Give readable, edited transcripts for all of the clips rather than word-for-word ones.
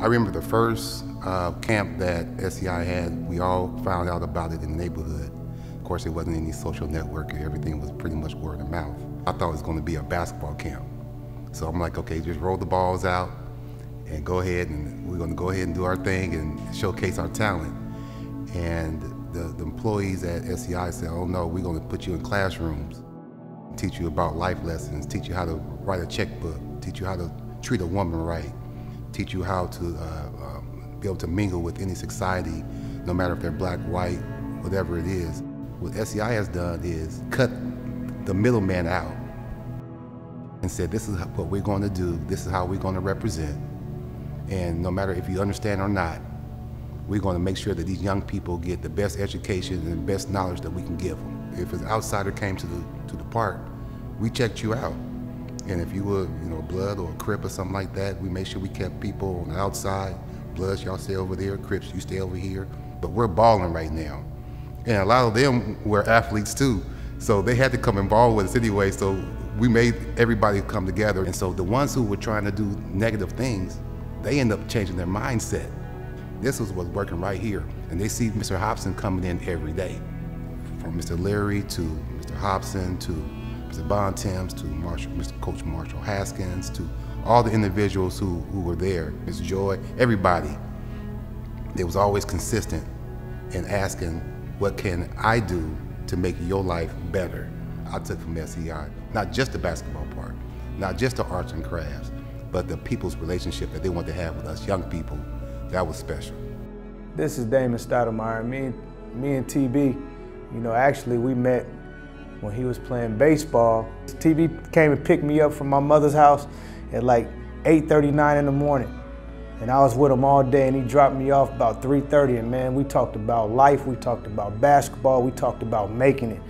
I remember the first camp that SCI had, we all found out about it in the neighborhood. Of course, it wasn't any social network, everything was pretty much word of mouth. I thought it was going to be a basketball camp. So I'm like, okay, just roll the balls out and go ahead, and we're going to go ahead and do our thing and showcase our talent. And the employees at SCI said, oh no, we're going to put you in classrooms, teach you about life lessons, teach you how to write a checkbook, teach you how to treat a woman right, teach you how to be able to mingle with any society, no matter if they're black, white, whatever it is. What SCI has done is cut the middleman out and said, this is what we're going to do, this is how we're going to represent. And no matter if you understand or not, we're going to make sure that these young people get the best education and the best knowledge that we can give them. If an outsider came to the park, we checked you out. And if you were, Blood or a Crip or something like that, we made sure we kept people on the outside. Bloods, y'all stay over there. Crips, you stay over here. But we're balling right now. And a lot of them were athletes too. So they had to come and ball with us anyway. So we made everybody come together. And so the ones who were trying to do negative things, they end up changing their mindset. This was what's working right here. And they see Mr. Hobson coming in every day. From Mr. Leary to Mr. Hobson to Mr. Bontemps to Coach Marshall Haskins to all the individuals who were there, Ms. Joy, everybody. They was always consistent in asking, what can I do to make your life better? I took from SCI, not just the basketball part, not just the arts and crafts, but the people's relationship that they want to have with us young people. That was special. This is Damon Stoudemire. Me and TB, actually we met when he was playing baseball. TB came and picked me up from my mother's house at like 8:39 in the morning. And I was with him all day, and he dropped me off about 3:30, and man, we talked about life, we talked about basketball, we talked about making it.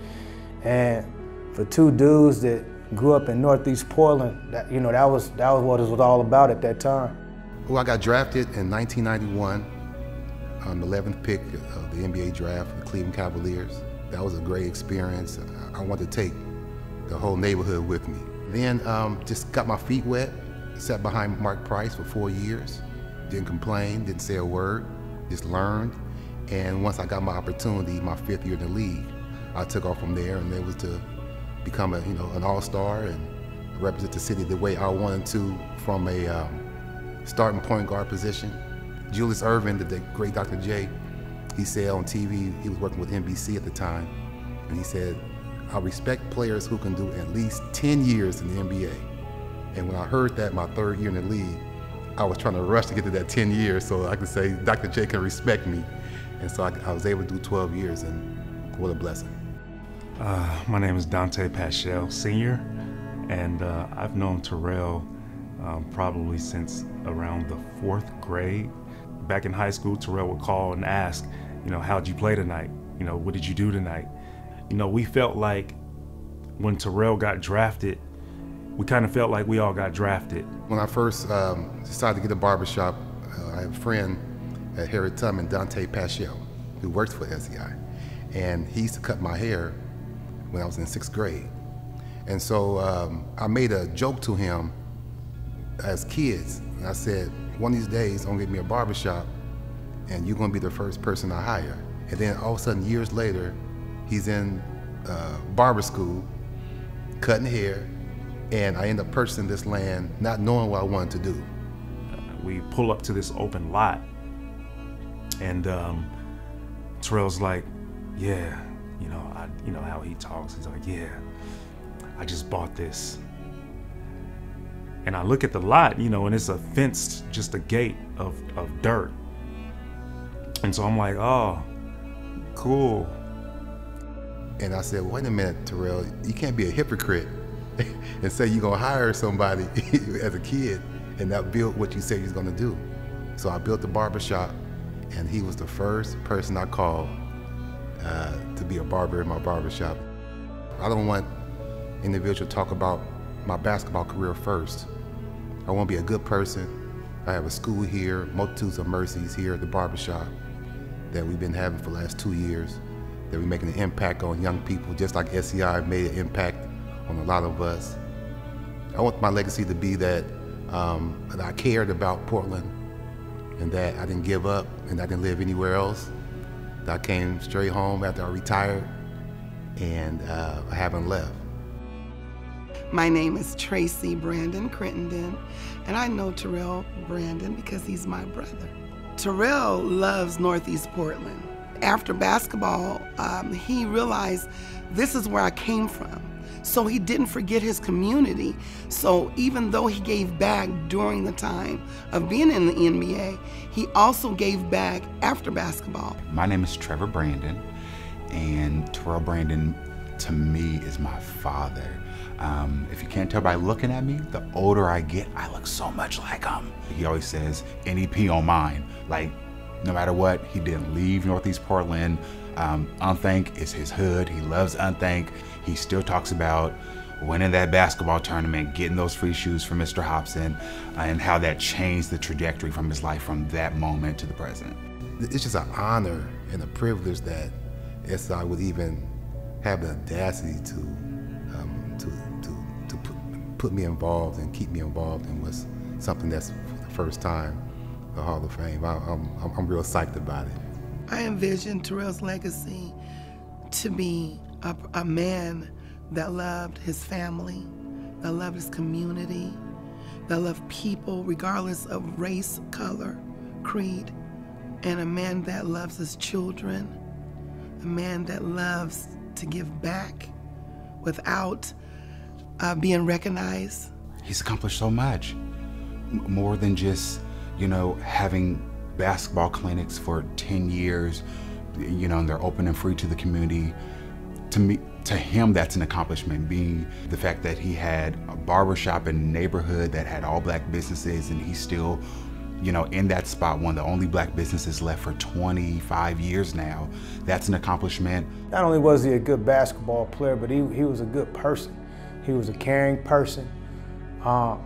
And for two dudes that grew up in Northeast Portland, that was what it was all about at that time. Well, I got drafted in 1991 on the 11th pick of the NBA draft, the Cleveland Cavaliers. That was a great experience. I wanted to take the whole neighborhood with me. Then just got my feet wet, sat behind Mark Price for 4 years. Didn't complain, didn't say a word, just learned. And once I got my opportunity, my 5th year in the league, I took off from there, and it was to become an all-star and represent the city the way I wanted to from a starting point guard position. Julius Erving, the great Dr. J, he said on TV, he was working with NBC at the time, and he said, I respect players who can do at least 10 years in the NBA. And when I heard that my 3rd year in the league, I was trying to rush to get to that 10 years so I could say Dr. J can respect me. And so I was able to do 12 years, and what a blessing. My name is DAUNTE PASCHAL, Sr., and I've known Terrell probably since around the 4th grade. Back in high school, Terrell would call and ask, how'd you play tonight? What did you do tonight? We felt like when Terrell got drafted, we kind of felt like we all got drafted. When I first decided to get a barbershop, I have a friend at Harriet Tubman, DAUNTE PASCHAL, who works for SCI. And he used to cut my hair when I was in 6th grade. And so I made a joke to him as kids. And I said, one of these days, I'm gonna get me a barbershop, and you're gonna be the first person I hire. And then all of a sudden, years later, he's in barber school, cutting hair, and I end up purchasing this land, not knowing what I wanted to do. We pull up to this open lot, and Terrell's like, yeah, you know how he talks. He's like, yeah, I just bought this. And I look at the lot, and it's a fenced, just a gate of dirt. And so I'm like, oh, cool. And I said, wait a minute, Terrell, you can't be a hypocrite and say you're gonna hire somebody as a kid and not build what you say you're gonna do. So I built the barbershop, and he was the first person I called to be a barber in my barbershop. I don't want individuals to talk about my basketball career first. I want to be a good person. I have a school here, multitudes of mercies here at the barbershop that we've been having for the last 2 years, that we're making an impact on young people, just like SCI made an impact on a lot of us. I want my legacy to be that I cared about Portland, and that I didn't give up and I didn't live anywhere else. I came straight home after I retired, and I haven't left. My name is TRACY Brandon-Crittenden, and I know Terrell Brandon because he's my brother. Terrell loves Northeast Portland. After basketball, he realized this is where I came from. So he didn't forget his community. So even though he gave back during the time of being in the NBA, he also gave back after basketball. My name is Trevor Brandon, and Terrell Brandon to me is my father. If you can't tell by looking at me, the older I get, I look so much like him. He always says, NEP on mine. Like, no matter what, he didn't leave Northeast Portland. Unthank is his hood. He loves Unthank. He still talks about winning that basketball tournament, getting those free shoes from Mr. Hobson, and how that changed the trajectory from his life from that moment to the present. It's just an honor and a privilege that SI would even have the audacity to put me involved and keep me involved in what's something that's for the first time the Hall of Fame. I'm real psyched about it. I envision Terrell's legacy to be a man that loved his family, that loved his community, that loved people regardless of race, color, creed, and a man that loves his children, a man that loves to give back without being recognized. He's accomplished so much, more than just, you know, having basketball clinics for 10 years, you know, and they're open and free to the community. To him, that's an accomplishment, being the fact that he had a barbershop in the neighborhood that had all black businesses, and he's still, you know, in that spot, one of the only black businesses left for 25 years now. That's an accomplishment. Not only was he a good basketball player, but he was a good person. He was a caring person.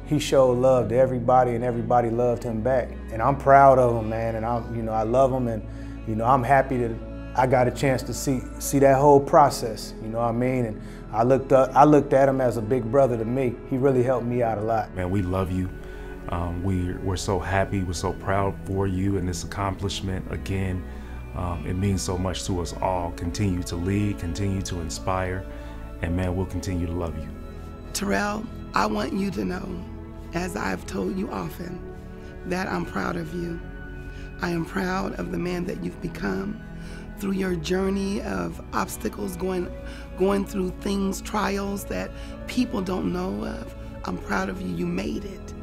He showed love to everybody, and everybody loved him back. And I'm proud of him, man. And I love him, and I'm happy that I got a chance to see that whole process. You know what I mean? And I looked at him as a big brother to me. He really helped me out a lot. Man, we love you. We're so happy. We're so proud for you and this accomplishment. Again, it means so much to us all. Continue to lead, continue to inspire, and man, we'll continue to love you. Terrell, I want you to know, as I've told you often, that I'm proud of you. I am proud of the man that you've become through your journey of obstacles, going through things, trials that people don't know of. I'm proud of you. You made it.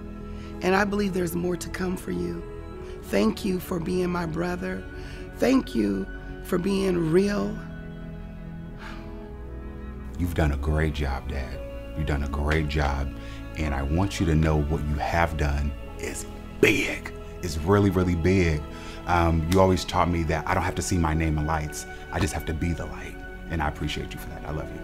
And I believe there's more to come for you. Thank you for being my brother. Thank you for being real. You've done a great job, Dad. You've done a great job, and I want you to know what you have done is big. It's really, really big. You always taught me that I don't have to see my name in lights. I just have to be the light, and I appreciate you for that. I love you.